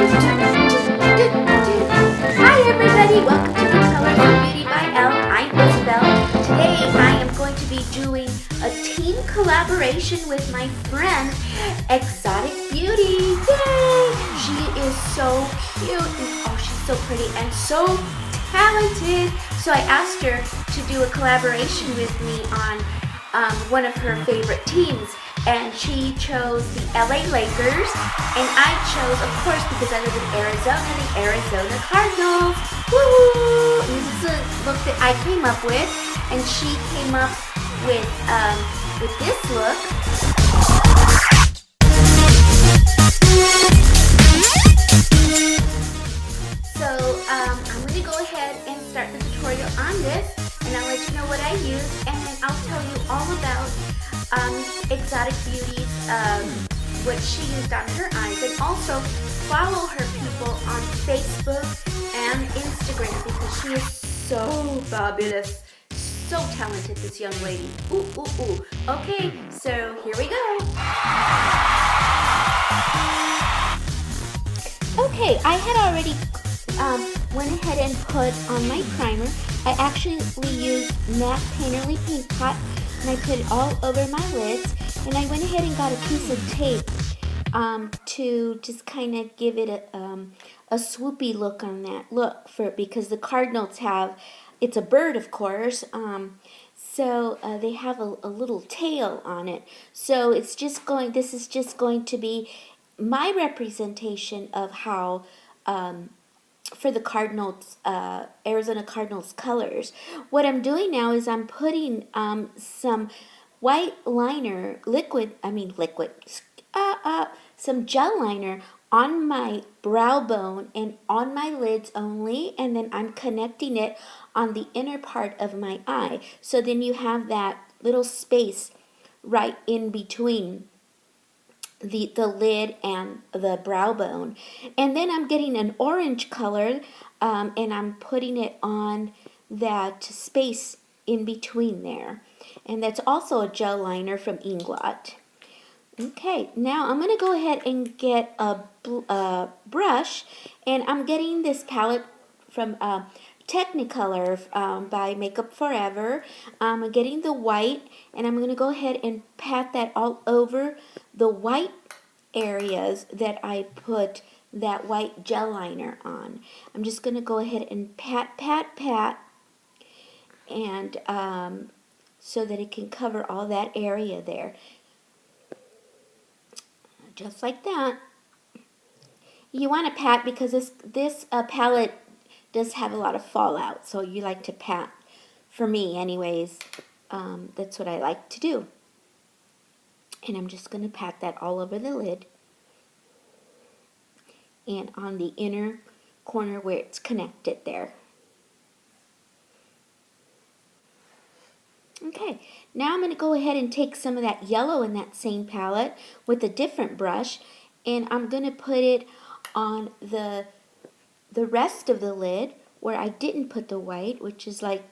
Hi everybody, welcome to Coalstal Beauty by Elle. I'm Isabel. Today I am going to be doing a team collaboration with my friend Xotikbeauty. Yay! She is so cute. Oh, she's so pretty and so talented. So I asked her to do a collaboration with me on one of her favorite teams. And she chose the LA Lakers, and I chose, of course, because I live in Arizona, the Arizona Cardinals. Woo! And this is a look that I came up with, and she came up with this look. So I'm going to go ahead and start the tutorial on this, and I'll let you know what I use, and then I'll tell you all about Xotikbeauty's what she used on her eyes, and also follow her people on Facebook and Instagram because she is so fabulous, so talented, this young lady. Ooh, ooh, ooh. Okay, so here we go. Okay, I had already went ahead and put on my primer. I actually used MAC Painterly Paint Pot, and I put it all over my lids, and I went ahead and got a piece of tape to just kind of give it a swoopy look on that look because the Cardinals have, it's a bird of course, so they have a little tail on it, so it's just going, this is just going to be my representation of how for the Cardinals, Arizona Cardinals colors. What I'm doing now is I'm putting some white liner, some gel liner on my brow bone and on my lids only, and then I'm connecting it on the inner part of my eye. So then you have that little space right in between the lid and the brow bone. And then I'm getting an orange color and I'm putting it on that space in between there. And that's also a gel liner from Inglot. Okay, now I'm going to go ahead and get a brush, and I'm getting this palette from TECHNI by Makeup Forever. I'm getting the white, and I'm going to go ahead and pat that all over the white areas that I put that white gel liner on. I'm just going to go ahead and pat, pat, pat, and so that it can cover all that area there. Just like that. You want to pat because this palette does have a lot of fallout, so you like to pat. For me, anyways, that's what I like to do. And I'm just going to pat that all over the lid and on the inner corner where it's connected there. Okay, now I'm going to go ahead and take some of that yellow in that same palette with a different brush, and I'm going to put it on the rest of the lid where I didn't put the white, which is like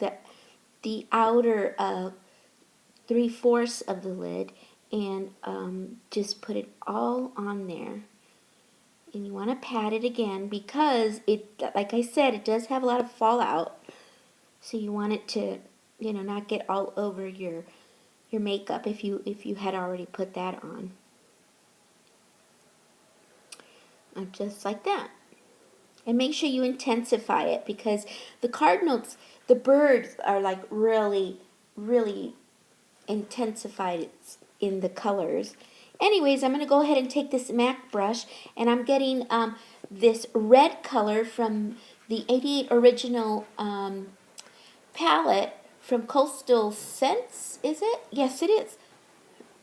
the outer 3/4 of the lid, and just put it all on there. And you want to pat it again because it, like I said, it does have a lot of fallout, so you want it to, you know, not get all over your makeup if you had already put that on. And just like that. And make sure you intensify it because the Cardinals, the birds are like really, really intensified in the colors. Anyways, I'm going to go ahead and take this MAC brush, and I'm getting this red color from the 88 Original palette from Coalstal Scents, is it? Yes, it is.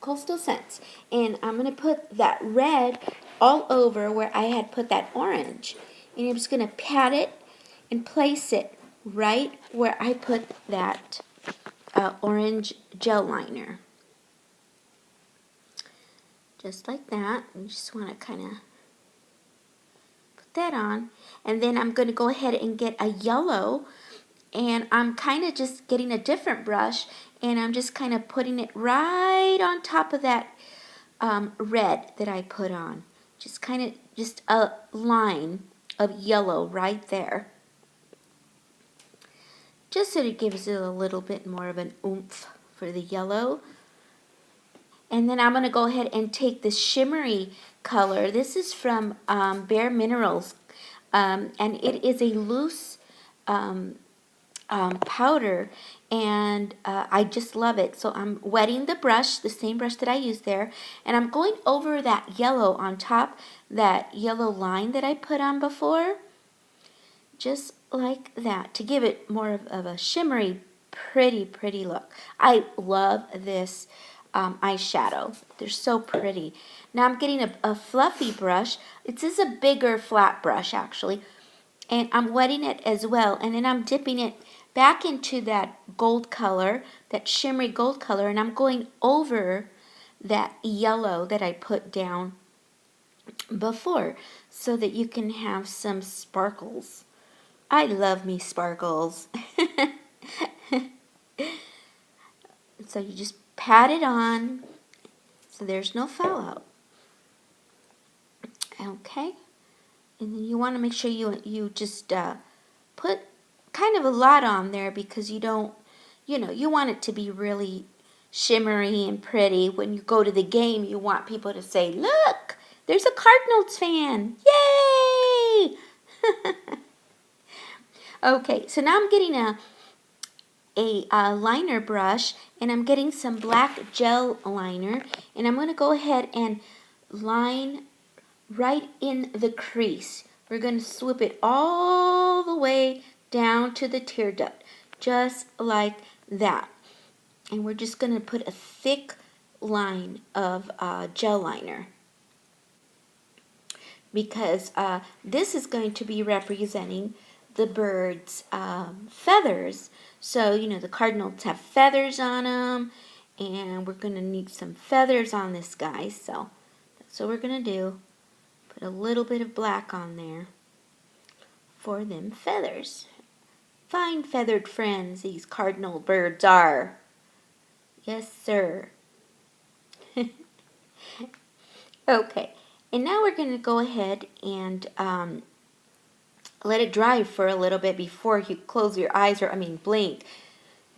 Coalstal Scents. And I'm going to put that red all over where I had put that orange. And I'm just going to pat it and place it right where I put that orange gel liner. Just like that. You just want to kind of put that on. And then I'm going to go ahead and get a yellow, and I'm kind of just getting a different brush, and I'm just kind of putting it right on top of that red that I put on. Just kind of just a line of yellow right there. Just so it gives it a little bit more of an oomph for the yellow. And then I'm going to go ahead and take this shimmery color. This is from BareMinerals. And it is a loose powder, and I just love it. So I'm wetting the brush, the same brush that I used there, and I'm going over that yellow on top, that yellow line that I put on before, just like that, to give it more of a shimmery, pretty look. I love this eyeshadow. They're so pretty. Now I'm getting a fluffy brush. This is a bigger flat brush actually, and I'm wetting it as well, and then I'm dipping it back into that gold color, that shimmery gold color, and I'm going over that yellow that I put down before so that you can have some sparkles. I love me sparkles. So you just pat it on so there's no fallout. Okay, and then you want to make sure you just put kind of a lot on there, because you don't, you want it to be really shimmery and pretty. When you go to the game, you want people to say, look, there's a Cardinals fan. Yay! Okay, so now I'm getting a liner brush, and I'm getting some black gel liner, and I'm going to go ahead and line right in the crease. We're going to swoop it all the way down to the tear duct, just like that. And we're just going to put a thick line of gel liner, because this is going to be representing the bird's feathers. So, the cardinals have feathers on them, and we're going to need some feathers on this guy. So that's what we're going to do. Put a little bit of black on there for them feathers. Fine feathered friends these cardinal birds are. Yes, sir. Okay, and now we're going to go ahead and let it dry for a little bit before you close your eyes, or blink.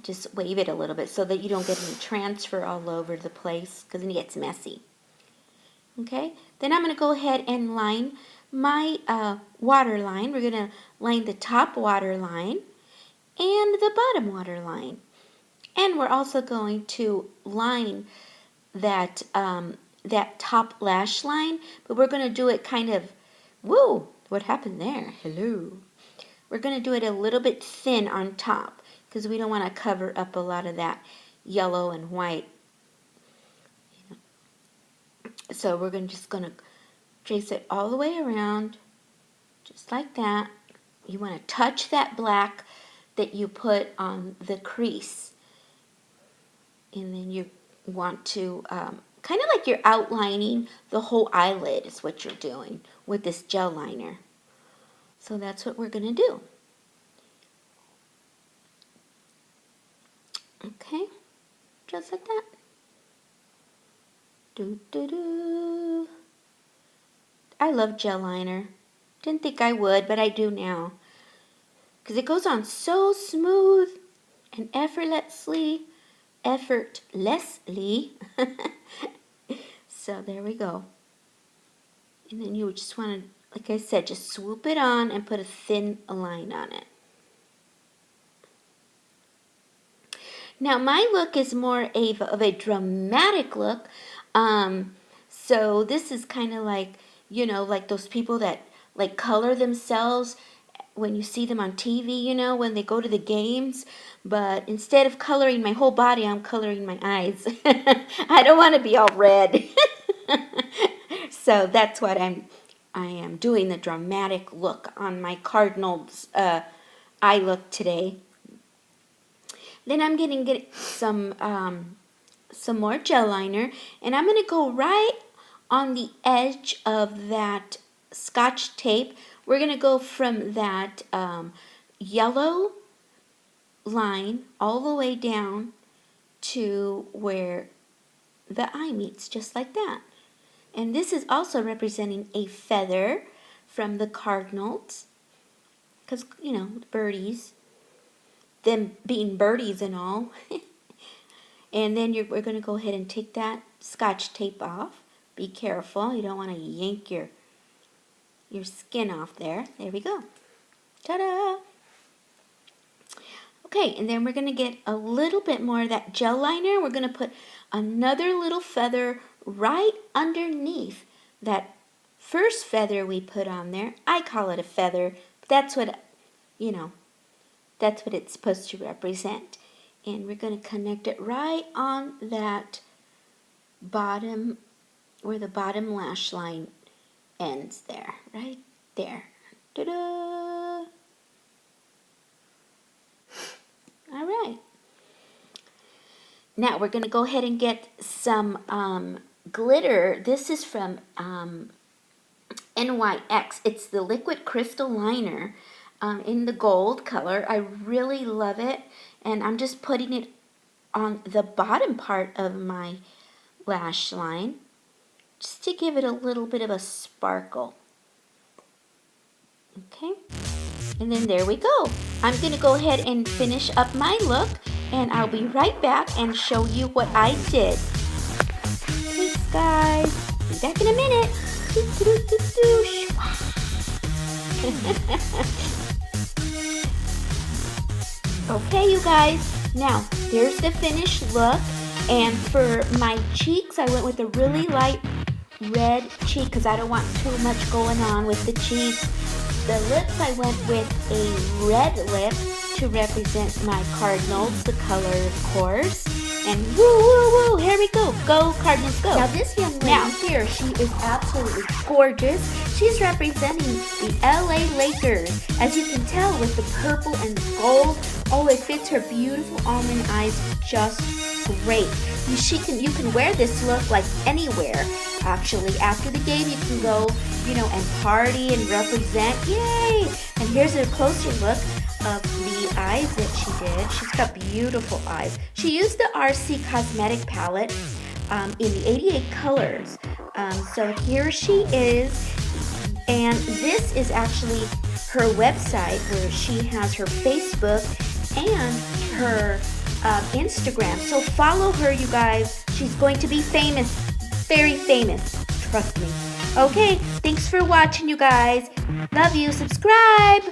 Just wave it a little bit so that you don't get any transfer all over the place, because then it gets messy. Okay, then I'm going to go ahead and line my water line. We're going to line the top water line and the bottom water line. And we're also going to line that, that top lash line, but we're going to do it kind of, whoa, what happened there? Hello. We're going to do it a little bit thin on top, because we don't want to cover up a lot of that yellow and white. So we're just going to trace it all the way around, just like that. You want to touch that black that you put on the crease. And then you want to, kind of like you're outlining the whole eyelid is what you're doing with this gel liner. So that's what we're going to do. Okay, just like that. Do. I love gel liner. Didn't think I would, but I do now. Because it goes on so smooth and effortlessly. So there we go. And then you just want to, like I said, just swoop it on and put a thin line on it. Now my look is more of a dramatic look. So this is kind of like, like those people that like color themselves when you see them on TV, when they go to the games. But instead of coloring my whole body, I'm coloring my eyes. I don't want to be all red. So that's what I am doing, the dramatic look on my Cardinals eye look today. Then I'm going to get some more gel liner, and I'm going to go right on the edge of that Scotch tape. We're going to go from that yellow line all the way down to where the eye meets, just like that. And this is also representing a feather from the cardinals. Because, you know, birdies. Them being birdies and all. And then we're going to go ahead and take that Scotch tape off. Be careful. You don't want to yank your skin off there. There we go. Ta-da! Okay, and then we're going to get a little bit more of that gel liner. We're going to put another little feather right underneath that first feather we put on there. I call it a feather. But that's what, you know, that's what it's supposed to represent. And we're going to connect it right on that bottom, where the bottom lash line ends there. Right there. Ta-da! All right. Now we're going to go ahead and get some glitter. This is from NYX. It's the liquid crystal liner in the gold color. I really love it. And I'm just putting it on the bottom part of my lash line just to give it a little bit of a sparkle. Okay. And then there we go. I'm going to go ahead and finish up my look, and I'll be right back and show you what I did. Thanks, guys. Be back in a minute. Okay, you guys. Now, there's the finished look. And for my cheeks, I went with a really light red cheek because I don't want too much going on with the cheeks. The lips, I went with a red lip to represent my cardinals, the color, of course. And woo, woo, woo, here we go. Go, Cardinals, go. Now, this young lady here, she is absolutely gorgeous. She's representing the LA Lakers. As you can tell with the purple and the gold, oh, it fits her beautiful almond eyes just great. You can wear this look like anywhere. Actually, after the game, you can go, you know, and party and represent. Yay! And here's a closer look of the eyes that she did. She's got beautiful eyes. She used the RC Cosmetic palette in the 88 colors. So here she is. And this is actually her website where she has her Facebook and her Instagram. So follow her, you guys. She's going to be famous. Very famous. Trust me. Okay, thanks for watching, you guys. Love you. Subscribe.